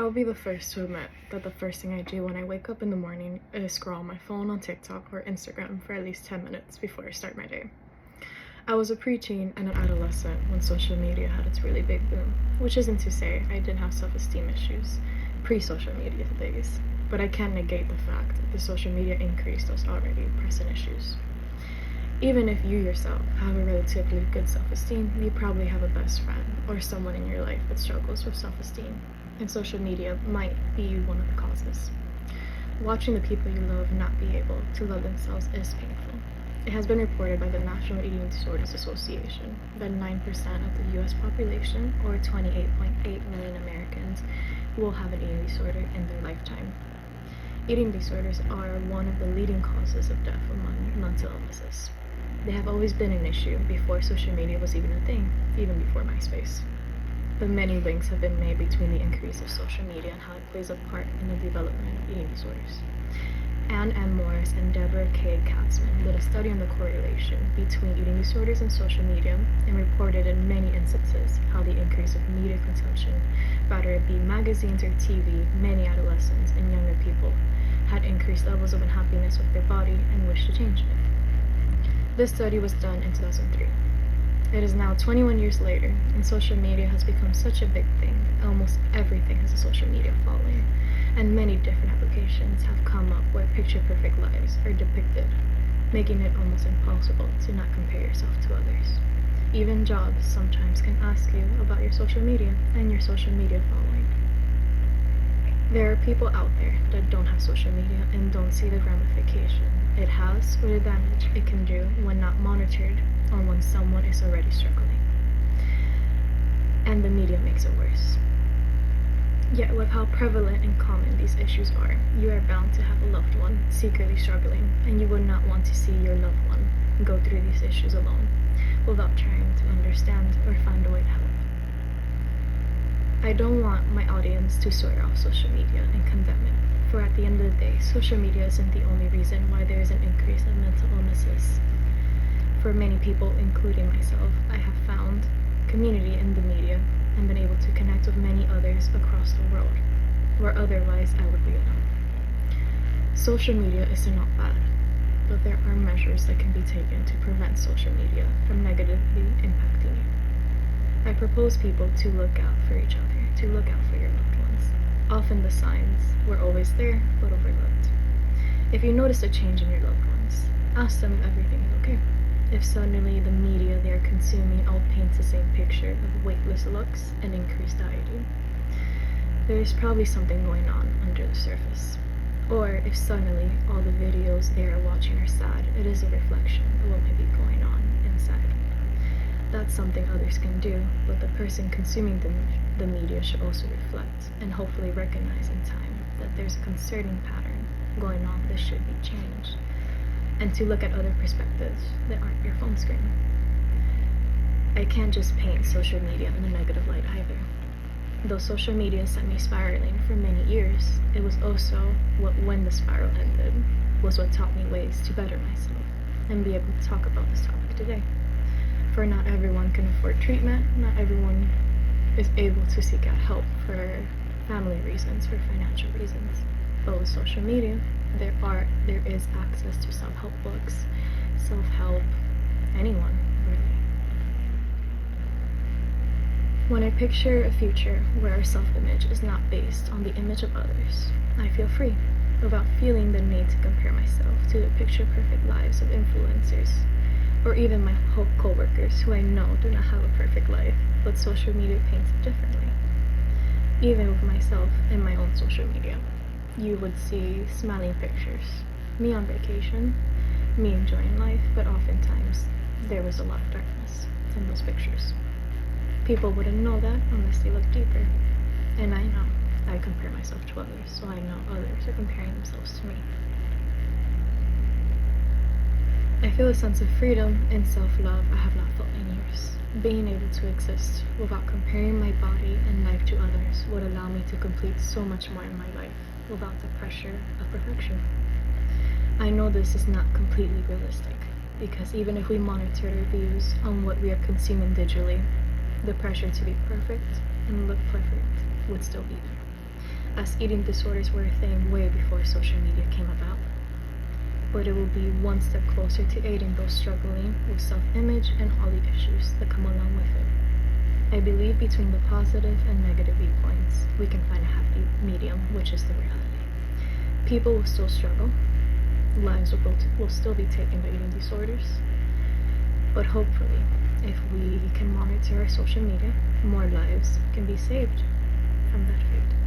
I'll be the first to admit that the first thing I do when I wake up in the morning is scroll my phone on TikTok or Instagram for at least 10 minutes before I start my day. I was a preteen and an adolescent when social media had its really big boom, which isn't to say I didn't have self-esteem issues pre-social media days, but I can't negate the fact that the social media increased those already present issues. Even if you yourself have a relatively good self-esteem, you probably have a best friend or someone in your life that struggles with self-esteem, and social media might be one of the causes. Watching the people you love not be able to love themselves is painful. It has been reported by the National Eating Disorders Association that 9% of the US population, or 28.8 million Americans, will have an eating disorder in their lifetime. Eating disorders are one of the leading causes of death among mental illnesses. They have always been an issue before social media was even a thing, even before MySpace. But many links have been made between the increase of social media and how it plays a part in the development of eating disorders. Ann M. Morris and Deborah K. Katzman did a study on the correlation between eating disorders and social media and reported in many instances how the increase of media consumption, whether it be magazines or TV, many adolescents and younger people had increased levels of unhappiness with their body and wished to change it. This study was done in 2003. It is now 21 years later, and social media has become such a big thing. Almost everything has a social media following, and many different applications have come up where picture-perfect lives are depicted, making it almost impossible to not compare yourself to others. Even jobs sometimes can ask you about your social media and your social media following. There are people out there that don't have social media and don't see the ramification it has or the damage it can do when not monitored or when someone is already struggling. And the media makes it worse. Yet with how prevalent and common these issues are, you are bound to have a loved one secretly struggling, and you would not want to see your loved one go through these issues alone without trying to understand or find a way to help. I don't want my audience to swear off social media and condemn it, for at the end of the day, social media isn't the only reason why there is an increase in mental illnesses. For many people, including myself, I have found community in the media and been able to connect with many others across the world, where otherwise I would be alone. Social media is not bad, but there are measures that can be taken to prevent social media from negatively impacting you. I propose people to look out for each other, to look out for your loved ones. Often the signs were always there, but overlooked. If you notice a change in your loved ones, ask them if everything is okay. If suddenly the media they are consuming all paints the same picture of weightless looks and increased dieting, there is probably something going on under the surface. Or if suddenly all the videos they are watching are sad, it is a reflection of what may be going on inside. That's something others can do, but the person consuming the media should also reflect and hopefully recognize in time that there's a concerning pattern going on that should be changed, and to look at other perspectives that aren't your phone screen. I can't just paint social media in a negative light either. Though social media sent me spiraling for many years, it was also when the spiral ended, was what taught me ways to better myself and be able to talk about this topic today. For not everyone can afford treatment, not everyone is able to seek out help for family reasons, for financial reasons. But with social media, there is access to self-help books, self-help, anyone, really. When I picture a future where our self-image is not based on the image of others, I feel free, without feeling the need to compare myself to the picture-perfect lives of influencers, or even my co-workers who I know do not have a perfect life, but social media paints it differently. Even with myself and my own social media, you would see smiling pictures, me on vacation, me enjoying life, but oftentimes there was a lot of darkness in those pictures. People wouldn't know that unless they look deeper, and I know I compare myself to others, so I know others are comparing themselves to me. I feel a sense of freedom and self-love I have not felt in years. Being able to exist without comparing my body and life to others would allow me to complete so much more in my life without the pressure of perfection. I know this is not completely realistic, because even if we monitored our views on what we are consuming digitally, the pressure to be perfect and look perfect would still be there. as eating disorders were a thing way before social media came about. But it will be one step closer to aiding those struggling with self-image and all the issues that come along with it. I believe between the positive and negative viewpoints, we can find a happy medium, which is the reality. People will still struggle. Lives will still be taken by eating disorders. But hopefully, if we can monitor our social media, more lives can be saved from that fate.